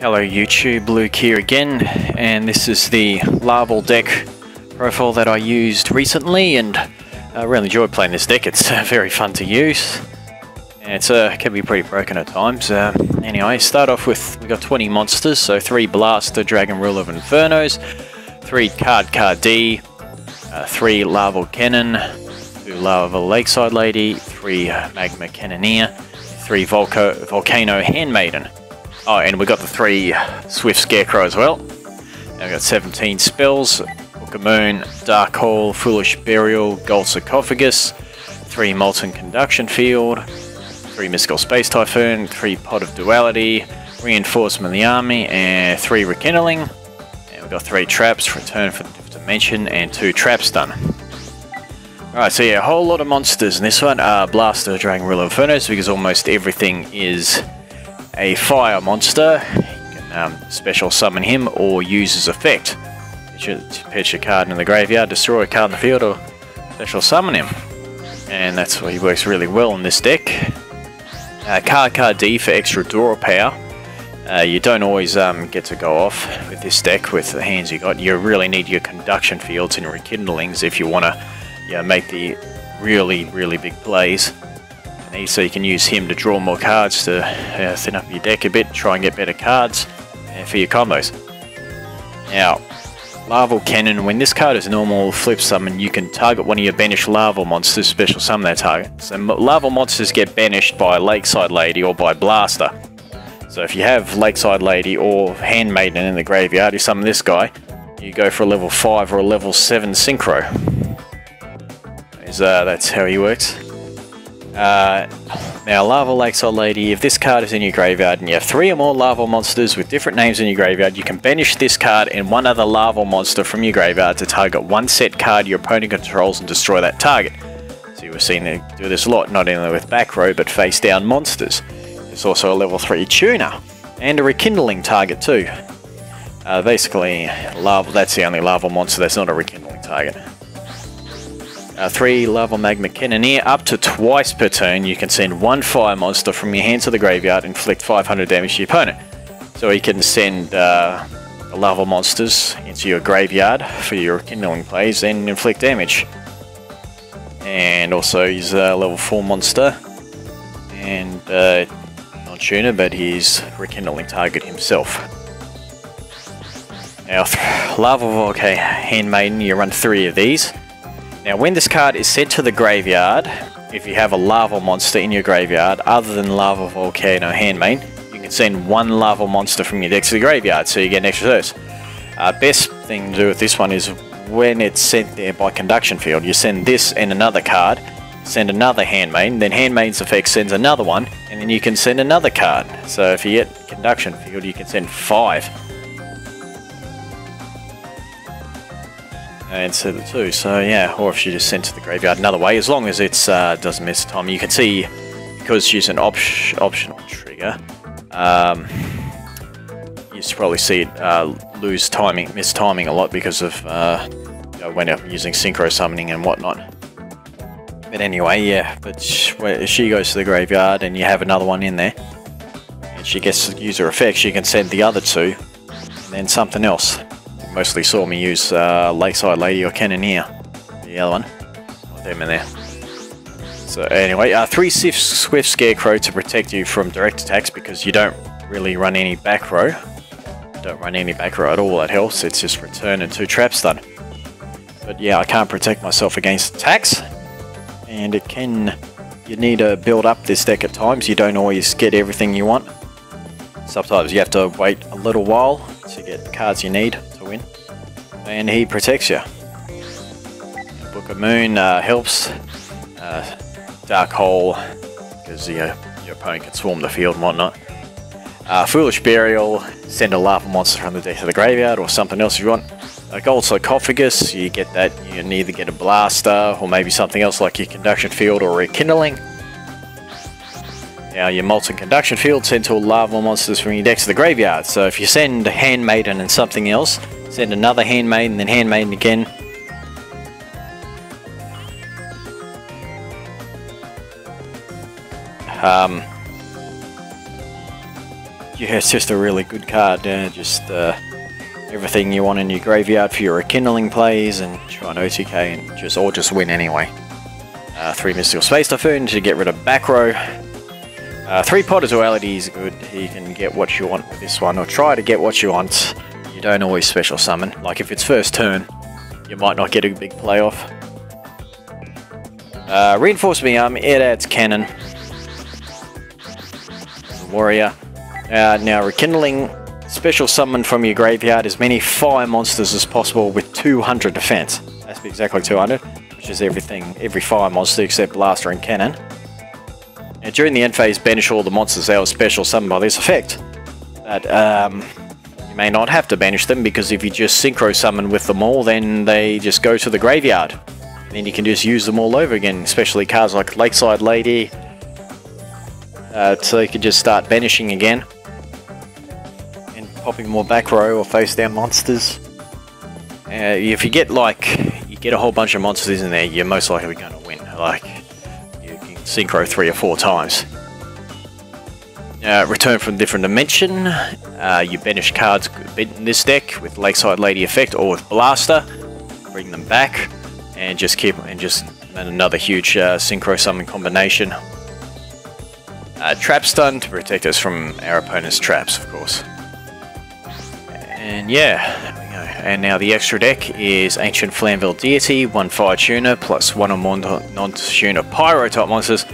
Hello YouTube, Luke here again, and this is the Laval deck profile that I used recently, and I really enjoyed playing this deck. It's very fun to use, and it can be pretty broken at times. Anyway, start off with, we got 20 monsters, so 3 Blaster Dragon Rule of Infernos, 3 Cardcar D, 3 Laval Cannon, 2 Laval Lakeside Lady, 3 Magma Cannoneer, 3 Volcano Handmaiden. Oh, and we got the 3 Swift Scarecrow as well. Now we got 17 spells: Book of Moon, Dark Hole, Foolish Burial, Gold Sarcophagus, 3 Molten Conduction Field, 3 Mystical Space Typhoon, 3 Pot of Duality, Reinforcement of the Army, and 3 Rekindling. And we've got 3 traps, Return from the Dimension, and 2 traps done. Alright, so yeah, a whole lot of monsters in this one. Blaster Dragon Rule of Infernos, because almost everything is a fire monster. You can special summon him or use his effect. Pitch a card in the graveyard, destroy a card in the field, or special summon him. And that's why he works really well in this deck. Cardcar D for extra draw power. You don't always get to go off with this deck with the hands you got. You really need your conduction fields and rekindlings if you want to make the really big plays. So you can use him to draw more cards to thin up your deck a bit, try and get better cards for your combos. Now, Laval Cannon, when this card is normal flip summon, you can target one of your banished Laval monsters, special summon that target. So Laval monsters get banished by Lakeside Lady or by Blaster. So if you have Lakeside Lady or Handmaiden in the graveyard, you summon this guy, you go for a level 5 or a level 7 Synchro. That's how he works. Now, Laval Lakeside Lady, if this card is in your graveyard and you have 3 or more Laval monsters with different names in your graveyard, you can banish this card and one other Laval monster from your graveyard to target one set card your opponent controls and destroy that target. So we've seen it do this a lot, not only with back row, but face down monsters. There's also a level 3 tuner and a rekindling target too. Basically, that's the only Laval monster that's not a rekindling target. 3 Laval Magma Cannoneer, up to twice per turn you can send 1 fire monster from your hand to the graveyard and inflict 500 damage to your opponent. So you can send Laval monsters into your graveyard for your kindling plays and inflict damage. And also he's a level 4 monster, and not tuner, but he's rekindling target himself. Now, Lavalval Handmaiden, you run 3 of these. Now, when this card is sent to the graveyard, if you have a Laval monster in your graveyard other than Laval Volcano Handmaiden, you can send 1 Laval monster from your deck to the graveyard, so you get an extra dose. Best thing to do with this one is when it's sent there by Conduction Field, you send this and another card, send another Handmaiden, then Handmaiden's effect sends another one, and then you can send another card. So if you get Conduction Field, you can send 5. Instead of 2, so yeah, or if you just send to the graveyard another way, as long as it doesn't miss time. You can see, because she's an optional trigger, you probably see it miss timing a lot because of when you're using synchro summoning and whatnot. But anyway, yeah, but she goes to the graveyard and you have another one in there, and she gets to use her effects, she can send the other 2, and then something else. Mostly saw me use Lakeside Lady or Cannoneer, the other one. Got them in there. So anyway, 3 Swift Scarecrow to protect you from direct attacks, because you don't really run any back row. Don't run any back row at all, that helps. It's just return and 2 traps done. But yeah, I can't protect myself against attacks. And you need to build up this deck at times. You don't always get everything you want. Sometimes you have to wait a little while to get the cards you need to win, and he protects you. Book of Moon helps. Dark Hole, because your opponent can swarm the field and whatnot. Foolish Burial, send a Laval monster from the deck to the graveyard, or something else if you want. Gold Sarcophagus, you get that, you can either get a Blaster, or maybe something else like your Conduction Field or Rekindling. Now, your Molten Conduction Field, send 2 Laval monsters from your deck to the graveyard. So if you send a Handmaiden and something else, send another Handmaiden, then Handmaiden again. yeah, it's just a really good card. Just everything you want in your graveyard for your Rekindling plays, and try an OTK and just win anyway. 3 Mystical Space Typhoon to get rid of back row. 3 Pot of Duality is good. You can get what you want with this one, or try to get what you want. You don't always special summon. Like if it's first turn, you might not get a big playoff. Reinforcement Arm, it adds Cannon. Warrior. Now Rekindling, special summon from your graveyard as many fire monsters as possible with 200 defense. That's exactly 200, which is everything, every fire monster except Blaster and Cannon. Now, during the end phase, banish all the monsters that were special summoned by this effect. But you may not have to banish them, because if you just synchro summon with them all, then they just go to the graveyard. And then you can just use them all over again, especially cards like Lakeside Lady. So you could just start banishing again and popping more back row or face down monsters. If you get a whole bunch of monsters in there, you're most likely going to win. Like you can synchro 3 or 4 times. Return from different dimension. You banish cards in this deck with Lakeside Lady effect or with Blaster. Bring them back and just another huge synchro summon combination. Trap Stun to protect us from our opponent's traps, of course. And yeah, there we go. And now the extra deck is Ancient Flamvell Deity, 1 Fire Tuner plus 1 or more non-tuner Pyro type monsters.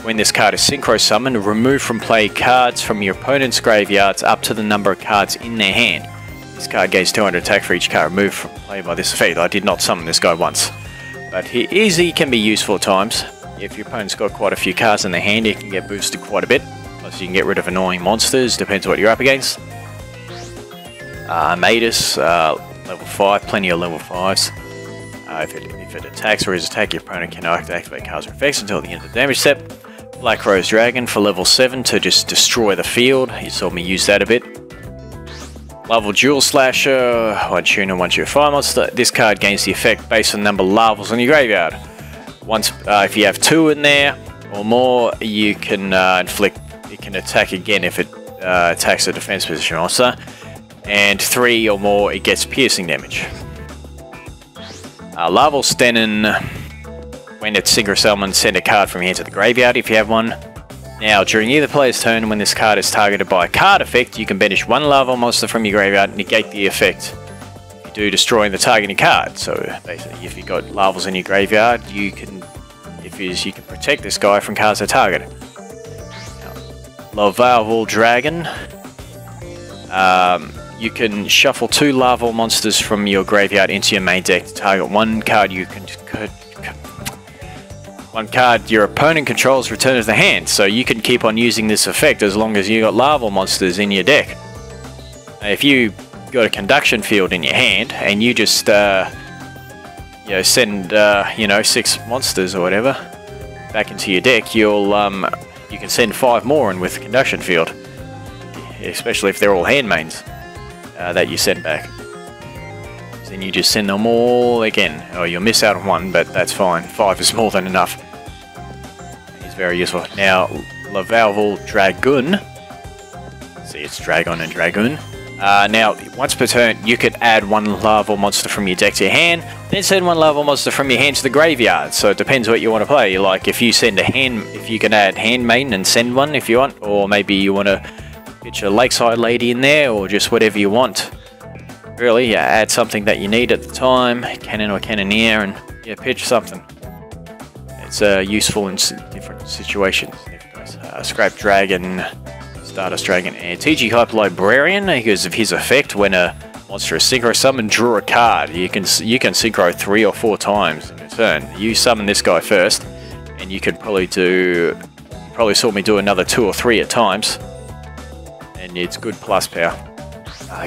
When this card is synchro summoned, remove from play cards from your opponent's graveyards up to the number of cards in their hand. This card gains 200 attack for each card removed from play by this effect. I did not summon this guy once, but he can be useful at times. If your opponent's got quite a few cards in their hand, it can get boosted quite a bit. Plus you can get rid of annoying monsters, depends what you're up against. Armades, level 5, plenty of level 5s. If it attacks or is attacked, your opponent cannot activate cards or effects until the end of the damage step. Black Rose Dragon for level 7 to just destroy the field. You saw me use that a bit. Larval Duel Slasher, 1 tuner, 1 tuner fire monster. This card gains the effect based on the number of larvals on your graveyard. Once, if you have 2 in there or more, you can it can attack again if it attacks a defense position monster, and 3 or more, it gets piercing damage. Laval Stennon, when it's synchro summoned, send a card from here to the graveyard if you have one. Now, during either player's turn, when this card is targeted by a card effect, you can banish 1 Laval monster from your graveyard and negate the effect. Destroying the targeting card. So basically, if you've got larvals in your graveyard, you can protect this guy from cards that target. Lavalval Dragon. You can shuffle 2 larval monsters from your graveyard into your main deck to target one card your opponent controls return to the hand. So you can keep on using this effect as long as you got larval monsters in your deck. If you got a conduction field in your hand and you just send 6 monsters or whatever back into your deck, you can send 5 more in with the conduction field, especially if they're all Handmaidens that you send back. Then you just send them all again. Oh, you'll miss out on 1, but that's fine. 5 is more than enough. It's very useful. Now Lavalval Dragon, see, it's Dragon and Dragoon. Now, once per turn, you could add 1 larval monster from your deck to your hand, then send 1 larval monster from your hand to the graveyard. So it depends what you want to play. Like if you can add Handmaiden and send 1 if you want, or maybe you want to pitch a Lakeside Lady in there, or just whatever you want. Really, yeah, add something that you need at the time, Cannon or Cannoneer, and yeah, pitch something. It's useful in different situations. Scrap Dragon, Stardust Dragon, and TG Hyper Librarian, because of his effect. When a monster is synchro summoned, draw a card. You can synchro 3 or 4 times in a turn. You summon this guy first, and you could probably saw me do another 2 or 3 at times, and it's good plus power.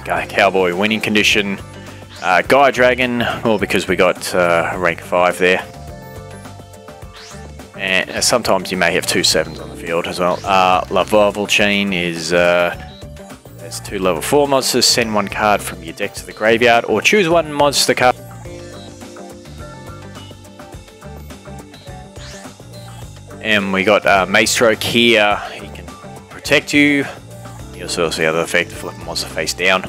Gaia Cowboy winning condition. Gaia Dragon, well, because we got rank 5 there. And sometimes you may have 2 7s on the field as well. Lavalval Chain is there's 2 level 4 monsters. Send 1 card from your deck to the graveyard, or choose 1 monster card. And we got Maestroke here. He can protect you. You also see the other effect, flip a monster face down.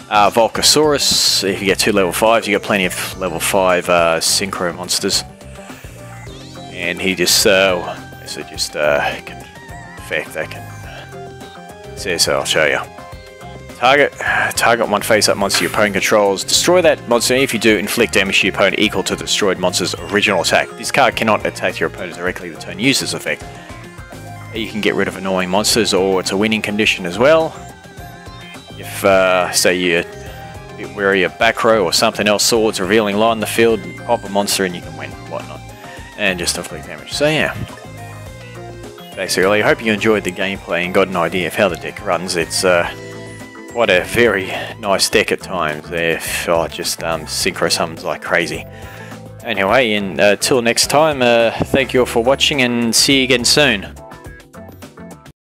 Volcasaurus, if you get 2 level 5s, you got plenty of level 5 synchro monsters. And he just, so just can effect that can. So I'll show you. Target one face-up monster your opponent controls. Destroy that monster. If you do, inflict damage to your opponent equal to the destroyed monster's original attack. This card cannot attack your opponent directly the turn use this effect. You can get rid of annoying monsters, or it's a winning condition as well. If, say, you're a bit wary of back row or something else, swords, revealing light in the field, pop a monster and you can win, whatnot. And just inflict damage. So yeah. Basically, I hope you enjoyed the gameplay and got an idea of how the deck runs. It's quite a very nice deck at times. Just synchro summons like crazy. Anyway, and till next time, thank you all for watching and see you again soon.